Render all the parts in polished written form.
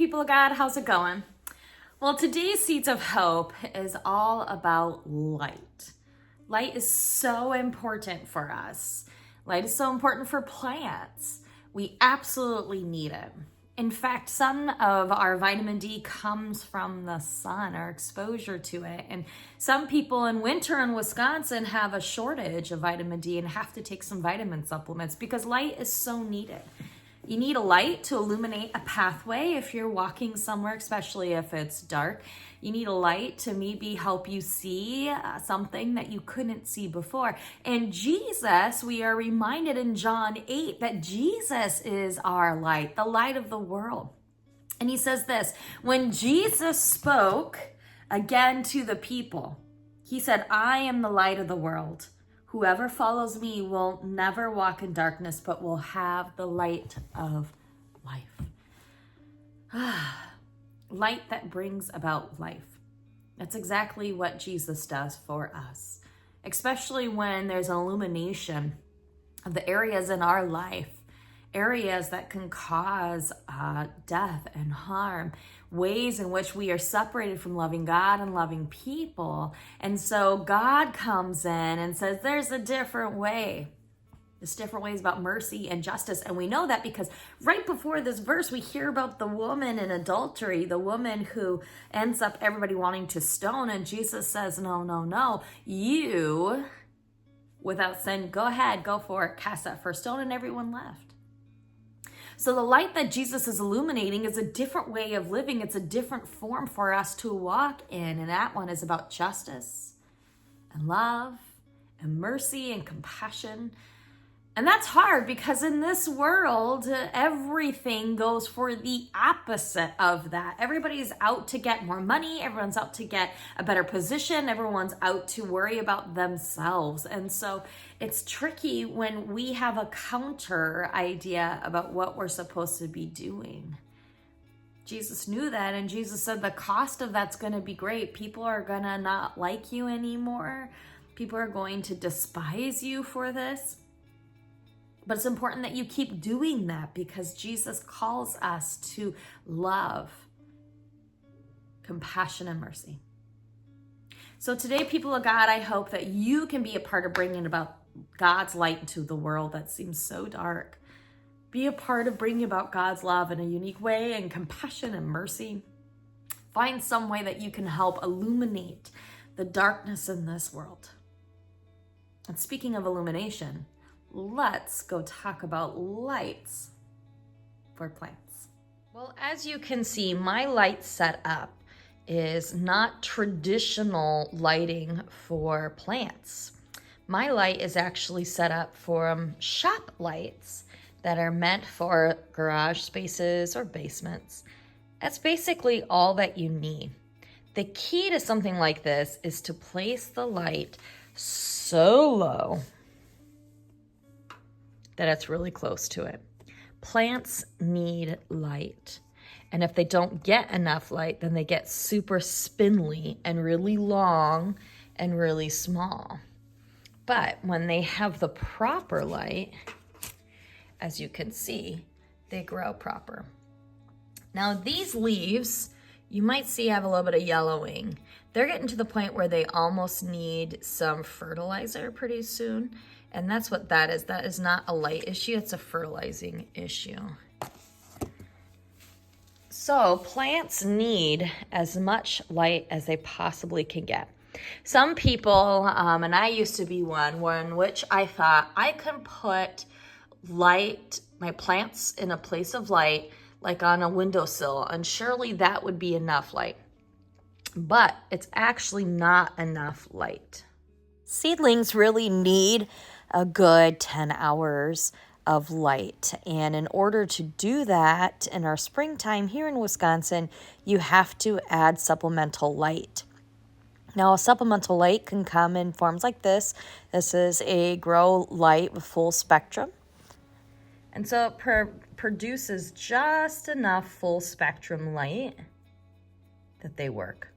people of God, how's it going? Well, today's Seeds of Hope is all about light. Light is so important for us. Light is so important for plants. We absolutely need it. In fact, some of our vitamin D comes from the sun, our exposure to it. And some people in winter in Wisconsin have a shortage of vitamin D and have to take some vitamin supplements because light is so needed. You need a light to illuminate a pathway if you're walking somewhere, especially if it's dark. You need a light to maybe help you see something that you couldn't see before. And Jesus, we are reminded in John 8 that Jesus is our light, the light of the world. And he says this, when Jesus spoke again to the people, he said, I am the light of the world. Whoever follows me will never walk in darkness, but will have the light of life. Light that brings about life. That's exactly what Jesus does for us, especially when there's an illumination of the areas in our life, areas that can cause death and harm, ways in which we are separated from loving God and loving people. And so God comes in and says, there's a different way. This different way is about mercy and justice. And we know that because right before this verse, we hear about the woman in adultery, the woman who ends up everybody wanting to stone. And Jesus says, no. You, without sin, go ahead, go for it, cast that first stone, and everyone left. So the light that Jesus is illuminating is a different way of living. It's a different form for us to walk in. And that one is about justice and love and mercy and compassion. And that's hard because in this world, everything goes for the opposite of that. Everybody's out to get more money. Everyone's out to get a better position. Everyone's out to worry about themselves. And so it's tricky when we have a counter idea about what we're supposed to be doing. Jesus knew that, and Jesus said the cost of that's going to be great. People are going to not like you anymore. People are going to despise you for this. But it's important that you keep doing that because Jesus calls us to love, compassion, and mercy. So today, people of God, I hope that you can be a part of bringing about God's light into the world that seems so dark. Be a part of bringing about God's love in a unique way and compassion and mercy. Find some way that you can help illuminate the darkness in this world. And speaking of illumination, let's go talk about lights for plants. Well, as you can see, my light setup is not traditional lighting for plants. My light is actually set up for shop lights that are meant for garage spaces or basements. That's basically all that you need. The key to something like this is to place the light so low that it's really close to it. Plants need light. And if they don't get enough light, then they get super spindly and really long and really small. But when they have the proper light, as you can see, they grow proper. Now these leaves, you might see have a little bit of yellowing. They're getting to the point where they almost need some fertilizer pretty soon. And that's what that is. That is not a light issue, it's a fertilizing issue. So plants need as much light as they possibly can get. Some people, and I used to be one in which I thought I can put light, my plants in a place of light, like on a windowsill, and surely that would be enough light. But it's actually not enough light. Seedlings really need a good 10 hours of light. And in order to do that in our springtime here in Wisconsin, you have to add supplemental light. Now, a supplemental light can come in forms like this. This is a grow light with full spectrum. And so it produces just enough full spectrum light that they work.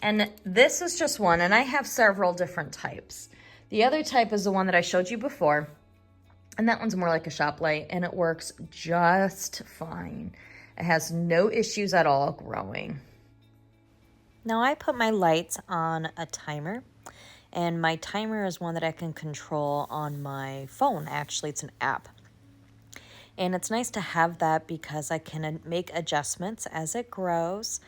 And this is just one, and I have several different types. The other type is the one that I showed you before, and that one's more like a shop light, and it works just fine. It has no issues at all growing. Now I put my lights on a timer, and my timer is one that I can control on my phone. Actually, it's an app. And it's nice to have that because I can make adjustments as it grows.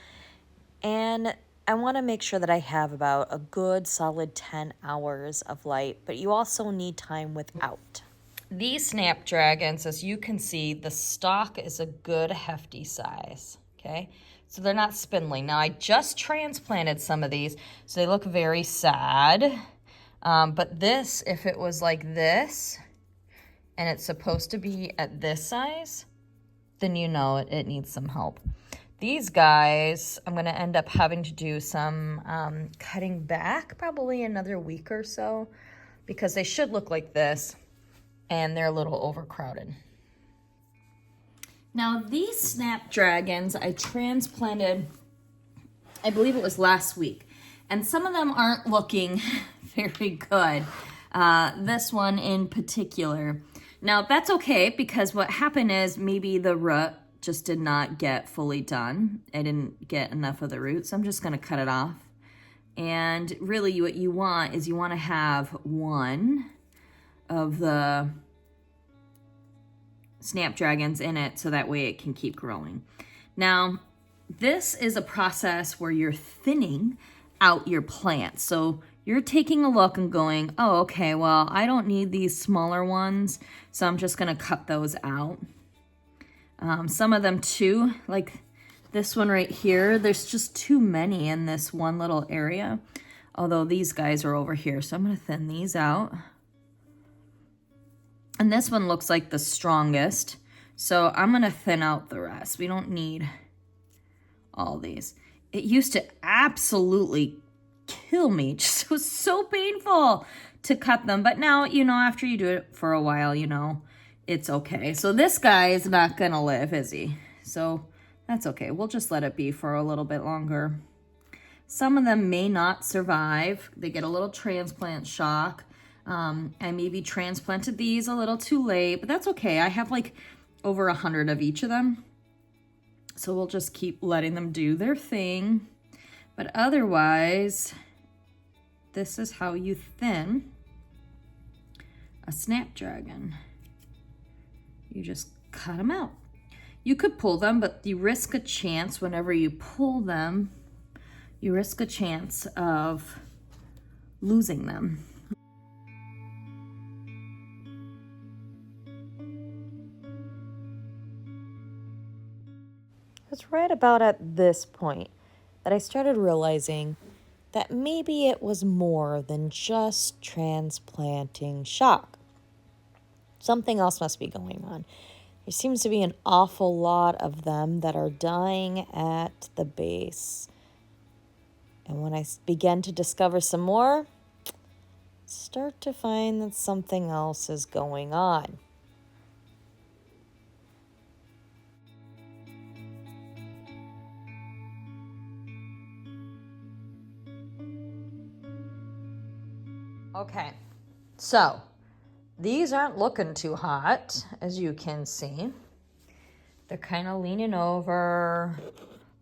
And I want to make sure that I have about a good solid 10 hours of light, but you also need time without. These snapdragons, as you can see, the stalk is a good hefty size, okay? So they're not spindly. Now, I just transplanted some of these, so they look very sad. But this, if it was like this, and it's supposed to be at this size, then you know it needs some help. These guys, I'm gonna end up having to do some cutting back, probably another week or so, because they should look like this, and they're a little overcrowded. Now these snapdragons I transplanted, I believe it was last week, and some of them aren't looking very good. This one in particular. Now that's okay, because what happened is maybe the root just did not get fully done. I didn't get enough of the root, so I'm just gonna cut it off. And really what you want is you wanna have one of the snapdragons in it so that way it can keep growing. Now, this is a process where you're thinning out your plants. So you're taking a look and going, oh, okay, well, I don't need these smaller ones, so I'm just gonna cut those out. Some of them too, like this one right here, there's just too many in this one little area. Although these guys are over here, so I'm gonna thin these out. And this one looks like the strongest, so I'm gonna thin out the rest. We don't need all these. It used to absolutely kill me. Just, it was so painful to cut them, but now, you know, after you do it for a while, you know, it's okay. So this guy is not gonna live, is he? So that's okay. We'll just let it be for a little bit longer. Some of them may not survive. They get a little transplant shock. I maybe transplanted these a little too late, but that's okay. I have like over 100 of each of them. So we'll just keep letting them do their thing. But otherwise, this is how you thin a snapdragon. You just cut them out. You could pull them, but you risk a chance whenever you pull them, you risk a chance of losing them. It's right about at this point that I started realizing that maybe it was more than just transplanting shock. Something else must be going on. There seems to be an awful lot of them that are dying at the base. And when I begin to discover some more, start to find that something else is going on. Okay, so these aren't looking too hot, as you can see. They're kind of leaning over,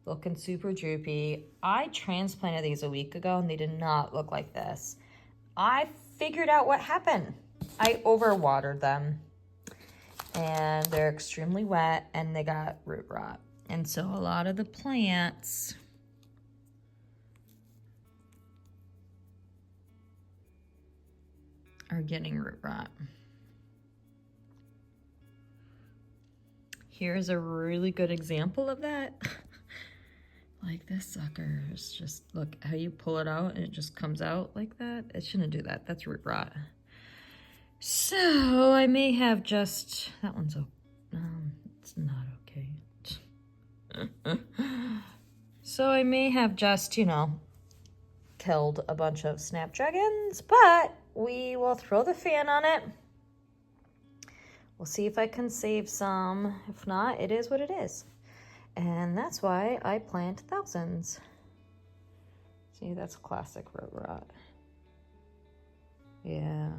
looking super droopy. I transplanted these a week ago and they did not look like this. I figured out what happened. I overwatered them and they're extremely wet and they got root rot. And so a lot of the plants are getting root rot. Here's a really good example of that. Like this sucker is just, look how you pull it out and it just comes out like that. It shouldn't do that. That's root rot. So I may have just, that one's, it's not okay. So I may have just, you know, killed a bunch of snapdragons, but we will throw the fan on it. We'll see if I can save some. If not, it is what it is. And that's why I plant thousands. See, that's classic root rot. Yeah,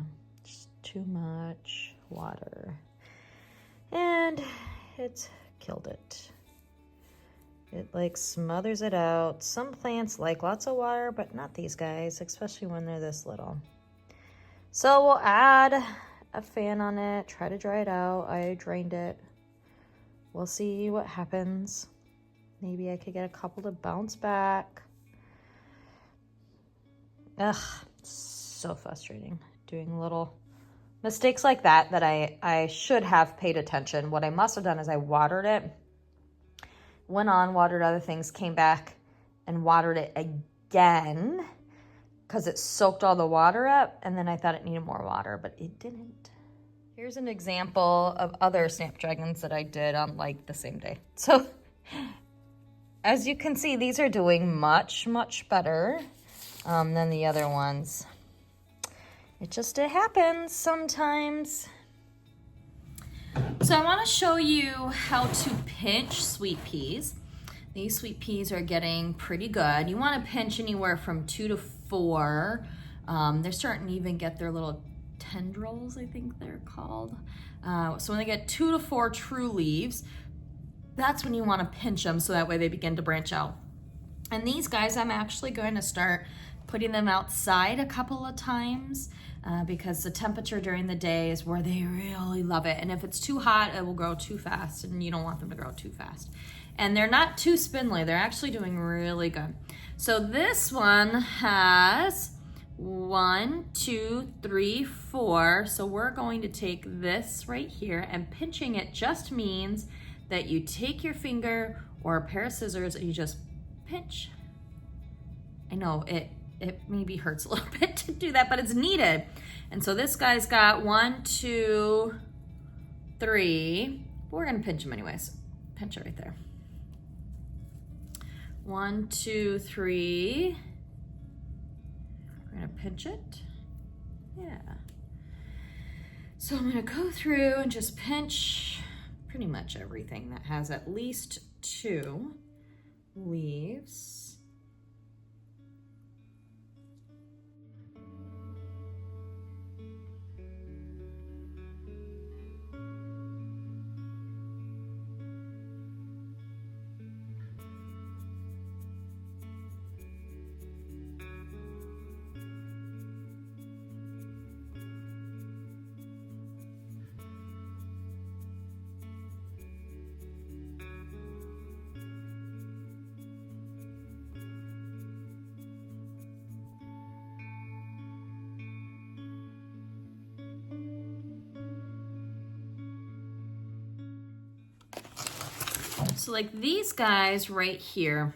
just too much water. And it's killed it. It like smothers it out. Some plants like lots of water, but not these guys, especially when they're this little. So we'll add a fan on it, try to dry it out. I drained it. We'll see what happens. Maybe I could get a couple to bounce back. Ugh, so frustrating doing little mistakes like that I should have paid attention. What I must have done is I watered it, went on, watered other things, came back and watered it again because it soaked all the water up, and then I thought it needed more water, but it didn't. Here's an example of other snapdragons that I did on like the same day. So as you can see, these are doing much, much better than the other ones. It happens sometimes. So I want to show you how to pinch sweet peas. These sweet peas are getting pretty good. You want to pinch anywhere from 2 to 4. They're starting to even get their little tendrils, I think they're called. So when they get 2 to 4 true leaves, that's when you want to pinch them so that way they begin to branch out. And these guys, I'm actually going to start putting them outside a couple of times because the temperature during the day is where they really love it. And if it's too hot, it will grow too fast, and you don't want them to grow too fast. And they're not too spindly. They're actually doing really good. So this one has 1, 2, 3, 4. So we're going to take this right here, and pinching it just means that you take your finger or a pair of scissors and you just pinch. I know it maybe hurts a little bit to do that, but it's needed. And so this guy's got 1, 2, 3. But we're gonna pinch him anyways. Pinch it right there. 1, 2, 3. We're gonna pinch it. Yeah. So I'm gonna go through and just pinch pretty much everything that has at least 2 leaves. So like these guys right here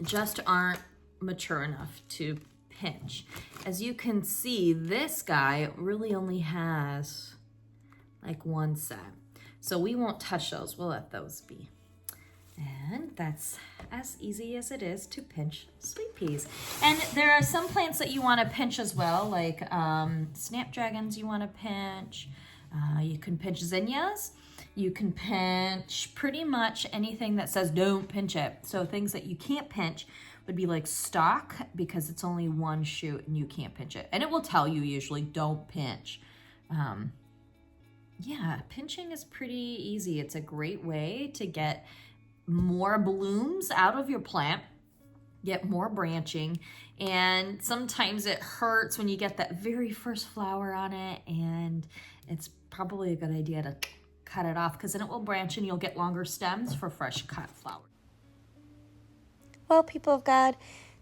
just aren't mature enough to pinch. As you can see, this guy really only has like 1 set. So we won't touch those, we'll let those be. And that's as easy as it is to pinch sweet peas. And there are some plants that you want to pinch as well, like snapdragons you want to pinch. You can pinch zinnias. You can pinch pretty much anything that says don't pinch it. So things that you can't pinch would be like stock, because it's only 1 shoot and you can't pinch it. And it will tell you usually don't pinch. Yeah, pinching is pretty easy. It's a great way to get more blooms out of your plant, get more branching. And sometimes it hurts when you get that very first flower on it, and it's probably a good idea to cut it off, because then it will branch and you'll get longer stems for fresh cut flowers. Well, people of God,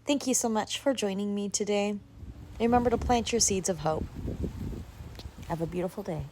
thank you so much for joining me today. Remember to plant your seeds of hope. Have a beautiful day.